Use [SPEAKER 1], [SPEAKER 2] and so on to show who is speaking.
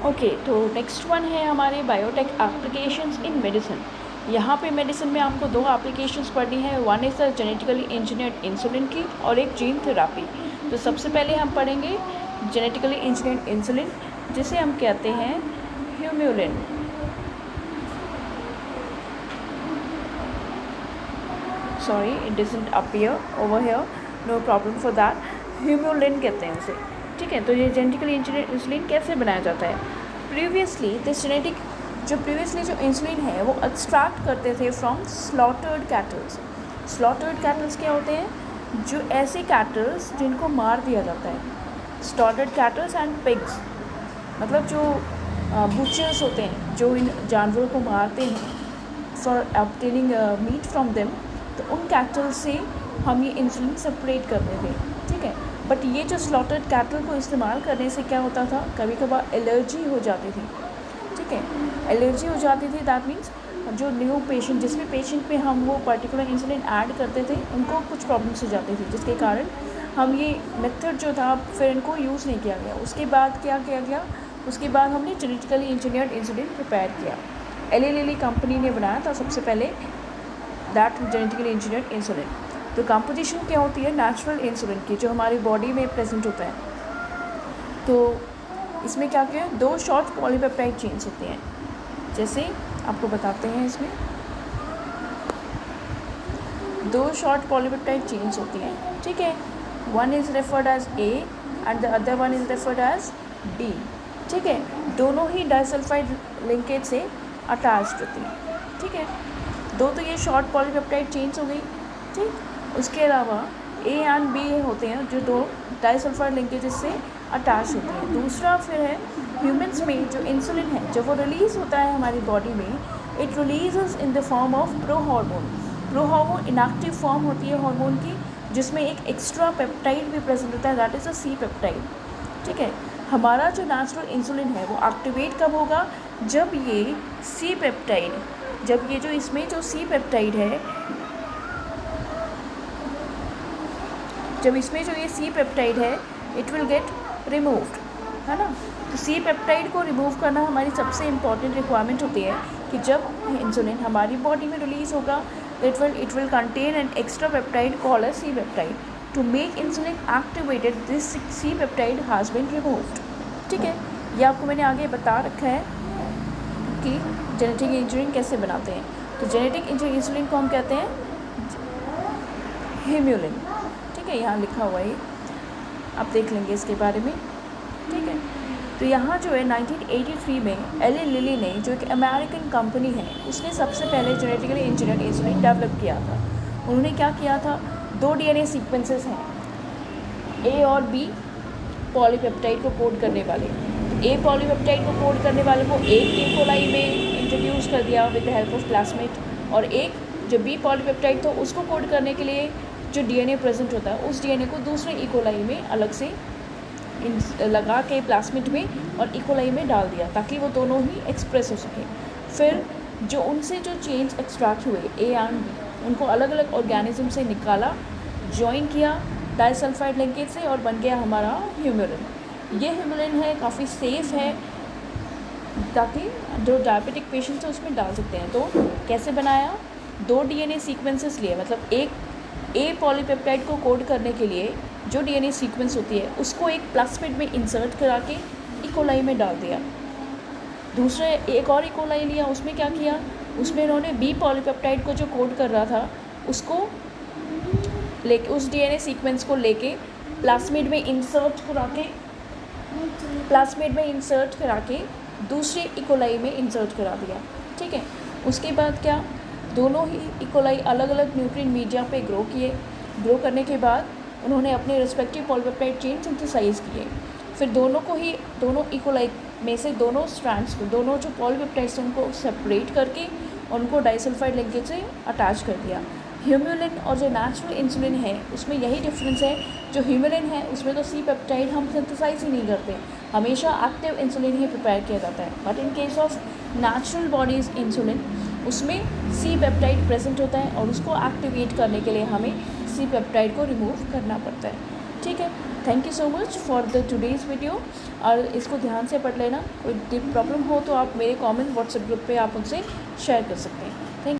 [SPEAKER 1] Okay, तो next one है हमारे बायोटेक एप्लीकेशंस इन मेडिसिन। यहाँ पे मेडिसिन में आपको दो एप्लीकेशंस पढ़नी है, one is the genetically engineered insulin की और एक जीन थेरापी। तो सबसे पहले हम पढ़ेंगे जेनेटिकली इंजीनियर्ड इंसुलिन, जिसे हम कहते हैं Humulin. Sorry, it doesn't appear over here, no problem for that. Humulin कहते हैं उसे। ठीक है, तो ये जेनेटिकली इंजीनियर्ड इंसुलिन कैसे बनाया जाता है? प्रीवियसली जो इंसुलिन है वो एक्सट्रैक्ट करते थे from slaughtered kettles. Slaughtered kettles क्या होते हैं? जो ऐसे कैटल्स जिनको मार दिया जाता है। स्लॉटर्ड कैटल्स एंड पिग्स, मतलब जो बुचर्स होते हैं जो इन जानवरों को मारते हैं for obtaining meat from them, तो उन कैटल से हम ये इंसुलिन सेपरेट करते थे। ठीक है, बट ये जो स्लॉटर्ड कैटल को इस्तेमाल करने से क्या होता था, कभी कभार एलर्जी हो जाती थी। ठीक है, एलर्जी हो जाती थी, दैट मीन्स जो न्यू पेशेंट, जिस भी पेशेंट पे हम वो पर्टिकुलर इंसुलिन ऐड करते थे उनको कुछ प्रॉब्लम्स हो जाती थी, जिसके कारण हम ये मेथड जो था फिर इनको यूज़ नहीं किया गया। उसके बाद क्या किया गया? उसके बाद हमने जेनेटिकली इंजीनियर्ड इंसुलिन प्रिपेयर किया। एली लिली कंपनी ने बनाया था सबसे पहले दैट जेनेटिकली इंजीनियर्ड इंसुलिन। तो कंपोजिशन क्या होती है नेचुरल इंसुलिन की, जो हमारी बॉडी में प्रेजेंट होता है। तो इसमें क्या किया, दो शॉर्ट पॉलीपेप्टाइड चेन्स होते हैं, जैसे आपको बताते हैं। इसमें दो शॉर्ट पॉलीपेप्टाइड चेन्स होती हैं। ठीक है, one is referred as A and the other one is referred as D. ठीक है, दोनों ही डाइसल्फाइड लिंकेज से अटैच्ड होती हैं। ठीक है, दो तो ये शॉर्ट पॉलीपेप्टाइड चेन्स हो गई। ठीक, उसके अलावा ए एंड बी होते हैं जो दो डाइसल्फाइड लिंकेजेस से अटैच होते हैं। दूसरा फिर है ह्यूमन्स में जो इंसुलिन है, जब वो रिलीज़ होता है हमारी बॉडी में, it releases in the form of pro hormone. Pro hormone inactive form होती है हार्मोन की, जिसमें एक एक्स्ट्रा पेप्टाइड भी प्रेजेंट होता है, that is a C peptide. ठीक है, हमारा जो नेचुरल इंसुलिन है वो एक्टिवेट कब होगा? जब ये सी पेप्टाइड, जब ये जो इसमें जो सी पेप्टाइड है, जब इसमें जो ये सी पेप्टाइड है इट विल गेट रिमूव्ड, है ना। तो सी पेप्टाइड को रिमूव करना हमारी सबसे इम्पॉर्टेंट रिक्वायरमेंट होती है कि जब इंसुलिन हमारी बॉडी में रिलीज़ होगा it will contain an extra peptide called as C peptide. To make insulin activated this C peptide has been removed. ठीक है, ये आपको मैंने आगे बता रखा है कि जेनेटिक इंजीनियरिंग कैसे बनाते हैं। तो जेनेटिक इंसुलिन को हम कहते हैं ह्यूम्यूलिन। ठीक है, यहाँ लिखा हुआ है, आप देख लेंगे इसके बारे में। ठीक है, तो यहाँ जो है 1983 में एली लिली ने, जो एक अमेरिकन कंपनी है, उसने सबसे पहले जेनेटिकली इंजीनियर्ड इंसुलिन डेवलप किया था। उन्होंने क्या किया था, दो डीएनए सीक्वेंसेस हैं ए और बी पॉलीपेप्टाइड को कोड करने वाले। ए पॉलीपेप्टाइड को कोड करने वाले को एक ई कोलाई में इंट्रोड्यूस कर दिया with the help of plasmid, और एक जो बी पॉलीपेप्टाइड था उसको कोड करने के लिए जो डीएनए प्रेजेंट होता है उस डीएनए को दूसरे ई कोलाई में अलग से लगा के प्लास्मिड में और ई कोलाई में डाल दिया, ताकि वो दोनों ही एक्सप्रेस हो सके। फिर जो उनसे जो चेन्स एक्सट्रैक्ट हुए ए एंड बी, उनको अलग अलग ऑर्गेनिज्म से निकाला, जॉइन किया डाइसल्फाइड लिंकेज से, और बन गया हमारा ह्यूम्यूलिन। ये ह्यूम्यूलिन है, काफ़ी सेफ़ है, ताकि जो डायबिटिक पेशेंट्स हैं उसमें डाल सकते हैं। तो कैसे बनाया, दो डीएनए सीक्वेंसेस लिए, मतलब एक ए पॉलीपेप्टाइड को कोड करने के लिए जो डीएनए सीक्वेंस होती है उसको एक प्लास्मिड में इंसर्ट करा के ई कोलाई में डाल दिया। दूसरे एक और ई कोलाई लिया, उसमें क्या किया, उसमें इन्होंने बी पॉलीपेप्टाइड को जो कोड कर रहा था उसको लेके, उस डीएनए सीक्वेंस को लेके प्लास्मिड में इंसर्ट करा के दूसरे ई कोलाई में इंसर्ट करा दिया। ठीक है, उसके बाद क्या, दोनों ही ई कोलाई अलग अलग न्यूट्रिएंट मीडिया पे ग्रो करने के बाद उन्होंने अपने रिस्पेक्टिव पॉलीपेप्टाइड चेन सिंथेसाइज किए। फिर दोनों ई कोलाई में से दोनों स्ट्रैंड्स को, दोनों जो पॉलीपेप्टाइड्स उनको सेपरेट करके उनको डाइसल्फाइड लिंकेज से अटैच कर दिया। ह्यूम्यूलिन और जो नेचुरल इंसुलिन है उसमें यही डिफरेंस है, जो ह्यूम्यूलिन है उसमें तो सी पेप्टाइड हम सिंथेसाइज ही नहीं करते, हमेशा एक्टिव इंसुलिन ही प्रिपेयर किया जाता है। But in case of natural bodies insulin उसमें सी पेप्टाइड प्रेजेंट होता है और उसको एक्टिवेट करने के लिए हमें सी पेप्टाइड को रिमूव करना पड़ता है। ठीक है। Thank you so much for the today's video. और इसको ध्यान से पढ़ लेना। कोई प्रॉब्लम हो तो आप मेरे कमेंट व्हाट्सएप ग्रुप पे आप उनसे शेयर कर सकते हैं। थैंक